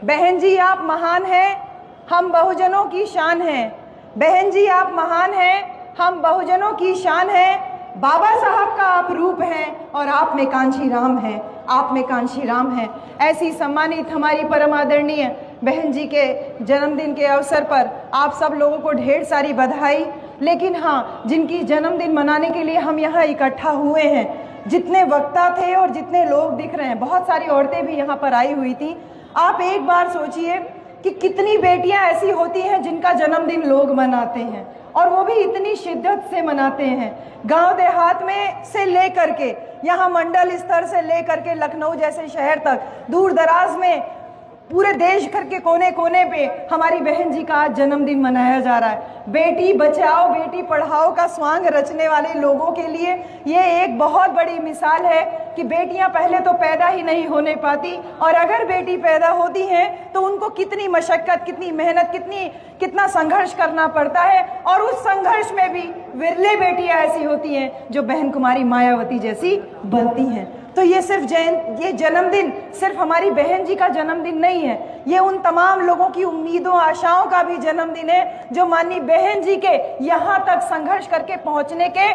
बहन जी आप महान हैं, हम बहुजनों की शान हैं। बहन जी आप महान हैं, हम बहुजनों की शान हैं। बाबा साहब का आप रूप हैं और आप में कांशी राम हैं, आप में कांशी राम हैं। ऐसी सम्मानित हमारी परम आदरणीय बहन जी के जन्मदिन के अवसर पर आप सब लोगों को ढेर सारी बधाई। लेकिन हाँ, जिनकी जन्मदिन मनाने के लिए हम यहाँ इकट्ठा हुए हैं, जितने वक्ता थे और जितने लोग दिख रहे हैं, बहुत सारी औरतें भी यहाँ पर आई हुई थी। आप एक बार सोचिए कि कितनी बेटियां ऐसी होती हैं जिनका जन्मदिन लोग मनाते हैं, और वो भी इतनी शिद्दत से मनाते हैं। गांव देहात में से लेकर के यहाँ मंडल स्तर से लेकर के लखनऊ जैसे शहर तक, दूर दराज में पूरे देश भर के कोने कोने पे हमारी बहन जी का आज जन्मदिन मनाया जा रहा है। बेटी बचाओ बेटी पढ़ाओ का स्वांग रचने वाले लोगों के लिए ये एक बहुत बड़ी मिसाल है कि बेटियां पहले तो पैदा ही नहीं होने पाती, और अगर बेटी पैदा होती हैं तो उनको कितनी मशक्कत, कितनी मेहनत, कितना संघर्ष करना पड़ता है। और उस संघर्ष में भी विरले बेटियां ऐसी होती हैं जो बहन कुमारी मायावती जैसी बनती हैं। तो ये ये जन्मदिन सिर्फ हमारी बहन जी का जन्मदिन नहीं है, ये उन तमाम लोगों की उम्मीदों आशाओं का भी जन्मदिन है जो माननीय बहन जी के यहाँ तक संघर्ष करके पहुँचने के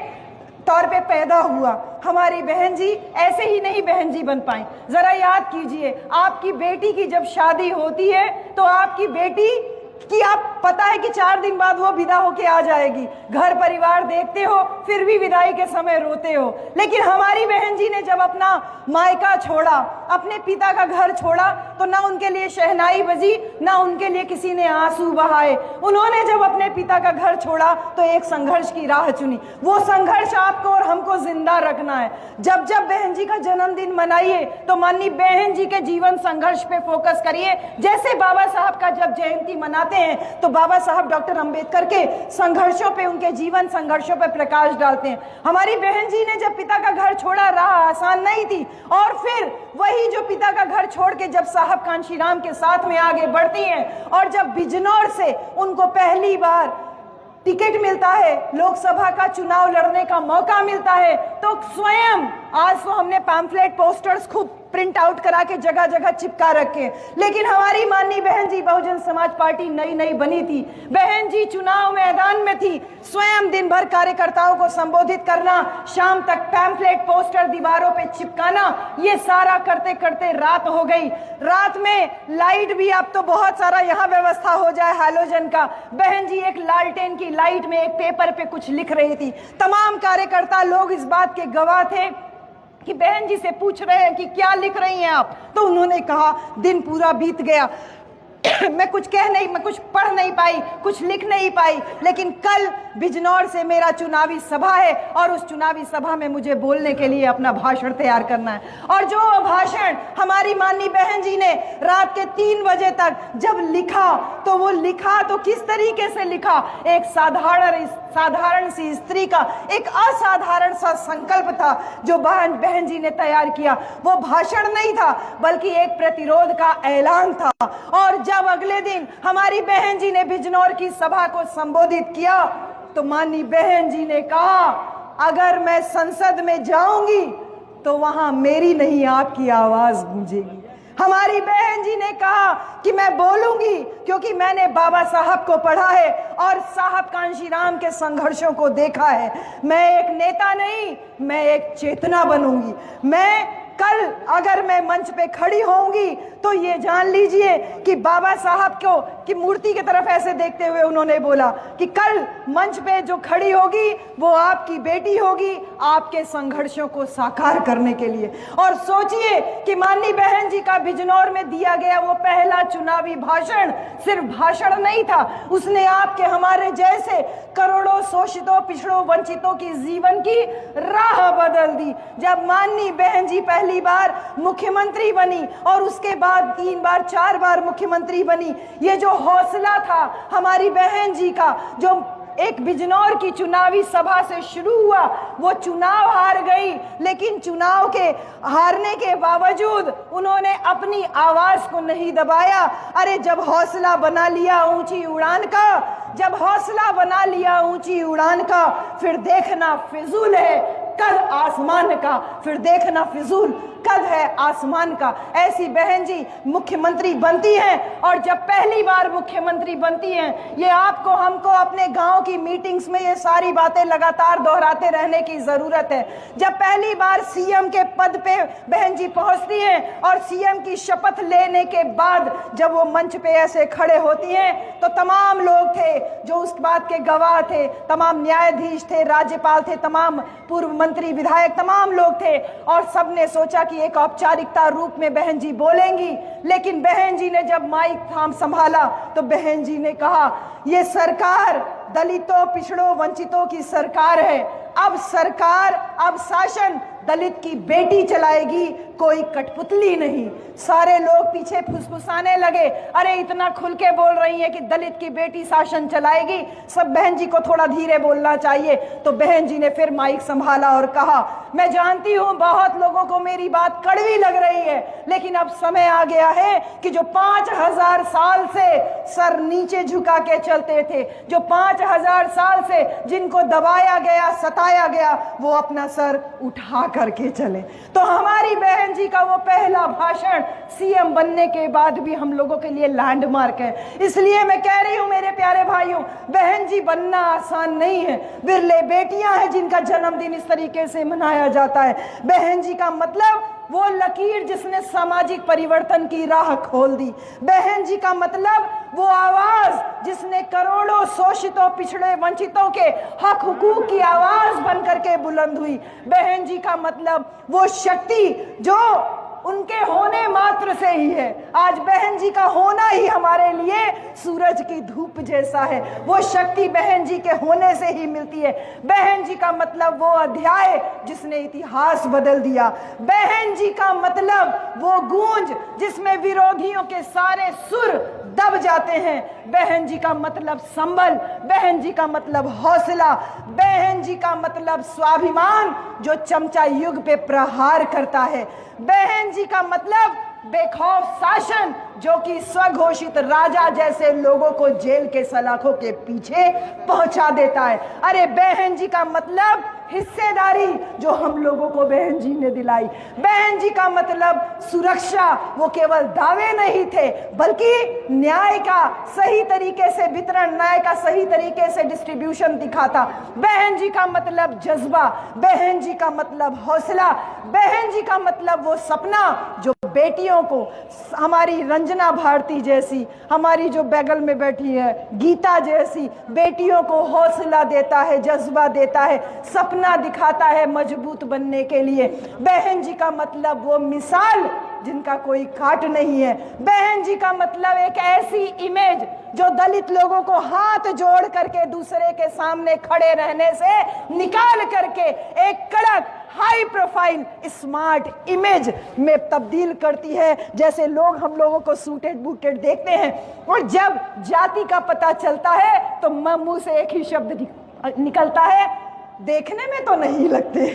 तौर पे पैदा हुआ। हमारी बहन जी ऐसे ही नहीं बहन जी बन पाई। जरा याद कीजिए, आपकी बेटी की जब शादी होती है तो आपकी बेटी कि आप पता है कि 4 दिन बाद वो विदा होके आ जाएगी, घर परिवार देखते हो, फिर भी विदाई के समय रोते हो। लेकिन हमारी बहन जी ने जब अपना मायका छोड़ा, अपने पिता का घर छोड़ा, तो ना उनके लिए शहनाई बजी, ना उनके लिए किसी ने आंसू बहाए। उन्होंने जब अपने पिता का घर छोड़ा तो एक संघर्ष की राह चुनी। वो संघर्ष आपको और हमको जिंदा रखना है। जब जब बहन जी का जन्मदिन मनाइए तो माननीय बहन जी के जीवन संघर्ष पे फोकस करिए। जैसे बाबा साहब का जब जयंती मनाते हैं तो बाबा साहब डॉक्टर अंबेडकर के संघर्षों पे, उनके जीवन संघर्षों पे प्रकाश डालते हैं। हमारी बहन जी ने जब पिता का घर छोड़ा, राह आसान नहीं थी, और फिर वही जो पिता का घर छोड़ के जब साहब कांशीराम के साथ में आगे बढ़ती हैं, और जब बिजनौर से उनको पहली बार टिकट मिलता है, लोकसभा का चुनाव लड़ने का मौका मिलता है, तो स्वयं आज तो हमने पैम्फलेट पोस्टर्स खूब प्रिंट आउट करा के जगह जगह चिपका रखे, लेकिन हमारी माननीय बहन जी बहुजन समाज पार्टी नई बनी थी। बहन जी चुनाव मैदान में थी, स्वयं दिन भर कार्यकर्ताओं को संबोधित करना, शाम तक पैम्फलेट पोस्टर दीवारों पे चिपकाना, ये सारा करते करते रात हो गई। रात में लाइट भी अब तो बहुत सारा यहाँ व्यवस्था हो जाए हैलोजन का। बहन जी एक लालटेन की लाइट में एक पेपर पे कुछ लिख रही थी। तमाम कार्यकर्ता लोग इस बात के गवाह थे कि बहन जी से पूछ रहे हैं कि क्या लिख रही हैं आप, तो उन्होंने कहा दिन पूरा बीत गया, मैं कुछ पढ़ नहीं पाई, कुछ लिख नहीं पाई, लेकिन कल बिजनौर से मेरा चुनावी सभा है और उस चुनावी सभा में मुझे बोलने के लिए अपना भाषण तैयार करना है। और जो भाषण हमारी माननीय बहन जी ने रात के 3 बजे तक जब लिखा, तो वो लिखा तो किस तरीके से लिखा, एक साधारण सी स्त्री का एक असाधारण सा संकल्प था जो बहन जी ने तैयार किया। वो भाषण नहीं था बल्कि एक प्रतिरोध का ऐलान था। और जब अगले दिन हमारी बहन जी ने बिजनौर की सभा को संबोधित किया तो माननीय बहन जी ने कहा, अगर मैं संसद में जाऊंगी तो वहां मेरी नहीं आपकी आवाज गूंजेगी। हमारी बहन जी ने कहा कि मैं बोलूंगी क्योंकि मैंने बाबा साहब को पढ़ा है और साहब कांशीराम के संघर्षों को देखा है। मैं एक नेता नहीं, मैं एक चेतना बनूंगी। मैं कल अगर मैं मंच पे खड़ी होंगी तो ये जान लीजिए कि बाबा साहब को की मूर्ति की तरफ ऐसे देखते हुए उन्होंने बोला कि कल मंच पे जो खड़ी होगी वो आपकी बेटी होगी, आपके संघर्षों को साकार करने के लिए। और सोचिए कि माननीय बहन जी का बिजनौर में दिया गया वो पहला चुनावी भाषण सिर्फ भाषण नहीं था, उसने आपके हमारे जैसे करोड़ों शोषितों, पिछड़ों, वंचितों की जीवन की राह बदल दी। जब माननीय बहन जी पहली बार मुख्यमंत्री बनी और उसके बाद 3 बार 4 बार मुख्यमंत्री बनी, ये जो हौसला था हमारी बहन जी का, जो एक बिजनौर की चुनावी सभा से शुरू हुआ, वो चुनाव हार गई, लेकिन चुनाव के हारने के बावजूद उन्होंने अपनी आवाज को नहीं दबाया। अरे जब हौसला बना लिया ऊंची उड़ान का, जब हौसला बना लिया ऊंची उड़ान का, फिर देखना फिजूल है कद आसमान का, फिर देखना फिजूल कद है आसमान का। ऐसी बहन जी मुख्यमंत्री बनती हैं, और जब पहली बार मुख्यमंत्री बनती हैं, ये आपको हमको अपने गांव की मीटिंग्स में ये सारी बातें लगातार दोहराते रहने की जरूरत है। जब पहली बार सीएम के पद पे बहन जी पहुंचती हैं और सीएम की शपथ लेने के बाद जब वो मंच पे ऐसे खड़े होती हैं, तो तमाम लोग थे जो उस बात के गवाह थे, तमाम न्यायाधीश थे, राज्यपाल थे, तमाम पूर्व मंत्री विधायक, तमाम लोग थे, और सबने सोचा कि एक औपचारिकता रूप में बहन जी बोलेंगी। लेकिन बहन जी ने जब माइक थाम संभाला तो बहन जी ने कहा, ये सरकार दलितों, पिछड़ों, वंचितों की सरकार है। अब सरकार, अब शासन दलित की बेटी चलाएगी, कोई कठपुतली नहीं। सारे लोग पीछे फुसफुसाने लगे, अरे इतना खुल के बोल रही है कि दलित की बेटी शासन चलाएगी, सब बहन जी को थोड़ा धीरे बोलना चाहिए। तो बहन जी ने फिर माइक संभाला और कहा, मैं जानती हूं बहुत लोगों को मेरी बात कड़वी लग रही है, लेकिन अब समय आ गया है कि जो 5000 साल से सर नीचे झुका के चलते थे, जो 5000 साल से जिनको दबाया गया, सताया गया, वो अपना सर उठा करके चले। तो हमारी बहन जी का वो पहला भाषण सीएम बनने के बाद भी हम लोगों के लिए लैंडमार्क है। इसलिए मैं कह रही हूं मेरे प्यारे भाइयों, बहन जी बनना आसान नहीं है। विरले बेटियां हैं जिनका जन्मदिन इस तरीके से मनाया जाता है। बहन जी का मतलब वो लकीर जिसने सामाजिक परिवर्तन की राह खोल दी। बहन जी का मतलब वो आवाज जिसने करोड़ों शोषितों, पिछड़े, वंचितों के हक हुकूक की आवाज बन करके बुलंद हुई। बहन जी का मतलब वो शक्ति जो उनके होने मात्र से ही है। आज बहन जी का होना ही हमारे लिए सूरज की धूप जैसा है। वो शक्ति बहन जी के होने से ही मिलती है। बहन जी का मतलब वो अध्याय जिसने इतिहास बदल दिया। बहन जी का मतलब वो गूंज जिसमें विरोधियों के सारे सुर दब जाते हैं। बहन जी का मतलब संबल, बहन जी का मतलब हौसला, बहन जी का मतलब स्वाभिमान जो चमचा युग पे प्रहार करता है। बहन जी का मतलब बेखौफ शासन जो कि स्वघोषित राजा जैसे लोगों को जेल के सलाखों के पीछे पहुंचा देता है। अरे बहन जी का मतलब हिस्सेदारी जो हम लोगों को बहन जी ने दिलाई। बहन जी का मतलब सुरक्षा, वो केवल दावे नहीं थे बल्कि न्याय का सही तरीके से वितरण, न्याय का सही तरीके से डिस्ट्रीब्यूशन दिखाता। बहन जी का मतलब जज्बा, बहन जी का मतलब हौसला, बहन जी का मतलब वो सपना जो बेटियों को, हमारी रंजना भारती जैसी, हमारी जो बगल में बैठी है गीता जैसी बेटियों को हौसला देता है, जज्बा देता है, सपना दिखाता है मजबूत बनने के लिए। बहन जी का मतलब वो मिसाल जिनका कोई काट नहीं है। बहन जी का मतलब एक ऐसी इमेज जो दलित लोगों को हाथ जोड़ करके दूसरे के सामने खड़े रहने से निकाल करके एक कड़क, हाई प्रोफाइल, स्मार्ट इमेज में तब्दील करती है। जैसे लोग हम लोगों को सूटेड बूटेड देखते हैं, और जब जाति का पता चलता है तो मुंह से एक ही शब्द निकलता है, देखने में तो नहीं लगते,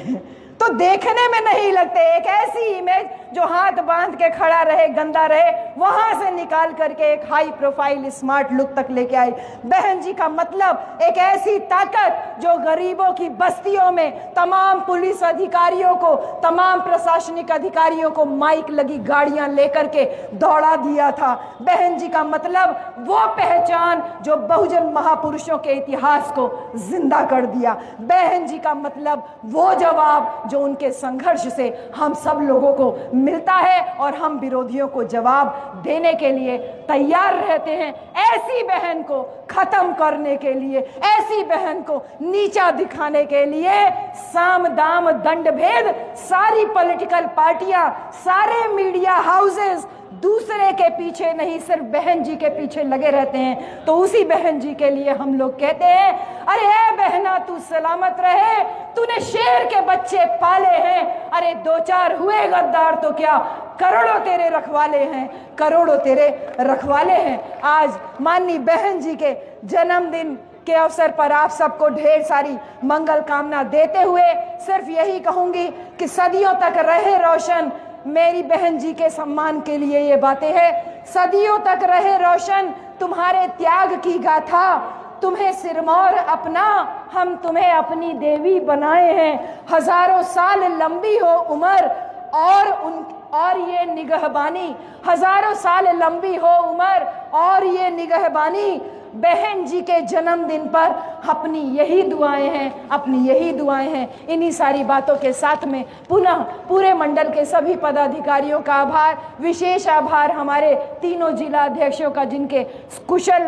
तो देखने में नहीं लगते। एक ऐसी इमेज जो हाथ बांध के खड़ा रहे, गंदा रहे, वहां से निकाल करके एक हाई प्रोफाइल स्मार्ट लुक तक लेके आई। बहन जी का मतलब एक ऐसी ताकत जो गरीबों की बस्तियों में तमाम पुलिस अधिकारियों को, तमाम प्रशासनिक अधिकारियों को माइक लगी गाड़ियां लेकर के दौड़ा दिया था। बहन जी का मतलब वो पहचान जो बहुजन महापुरुषों के इतिहास को जिंदा कर दिया। बहन जी का मतलब वो जवाब जो उनके संघर्ष से हम सब लोगों को मिलता है और हम विरोधियों को जवाब देने के लिए तैयार रहते हैं। ऐसी बहन को खत्म करने के लिए, ऐसी बहन को नीचा दिखाने के लिए साम दाम दंड भेद सारी पॉलिटिकल पार्टियां, सारे मीडिया हाउसेस दूसरे के पीछे नहीं, सिर्फ बहन जी के पीछे लगे रहते हैं। तो उसी बहन जी के लिए हम लोग कहते हैं, अरे ए बहना तू सलामत रहे, तूने शेर के बच्चे पाले हैं। अरे दो चार हुए गद्दार तो क्या, करोड़ों तेरे रखवाले हैं, करोड़ों तेरे रखवाले हैं। आज माननीय बहन जी के जन्मदिन के अवसर पर आप सबको ढेर सारी मंगल कामना देते हुए सिर्फ यही कहूंगी कि सदियों तक रहे रोशन, मेरी बहन जी के सम्मान के लिए ये बातें हैं। सदियों तक रहे रोशन तुम्हारे त्याग की गाथा, तुम्हें सिरमौर अपना, हम तुम्हें अपनी देवी बनाए हैं। हजारों साल लंबी हो उम्र, और ये निगहबानी हजारों साल लंबी हो उम्र, और ये निगहबानी बहन जी के जन्मदिन पर अपनी यही दुआएं हैं, अपनी यही दुआएं हैं। इन्हीं सारी बातों के साथ में पुनः पूरे मंडल के सभी पदाधिकारियों का आभार, विशेष आभार हमारे तीनों जिला अध्यक्षों का, जिनके कुशल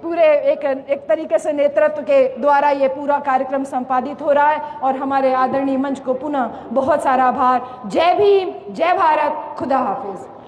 पूरे एक तरीके से नेतृत्व के द्वारा ये पूरा कार्यक्रम संपादित हो रहा है। और हमारे आदरणीय मंच को पुनः बहुत सारा आभार। जय भीम, जय भारत, खुदा हाफिज।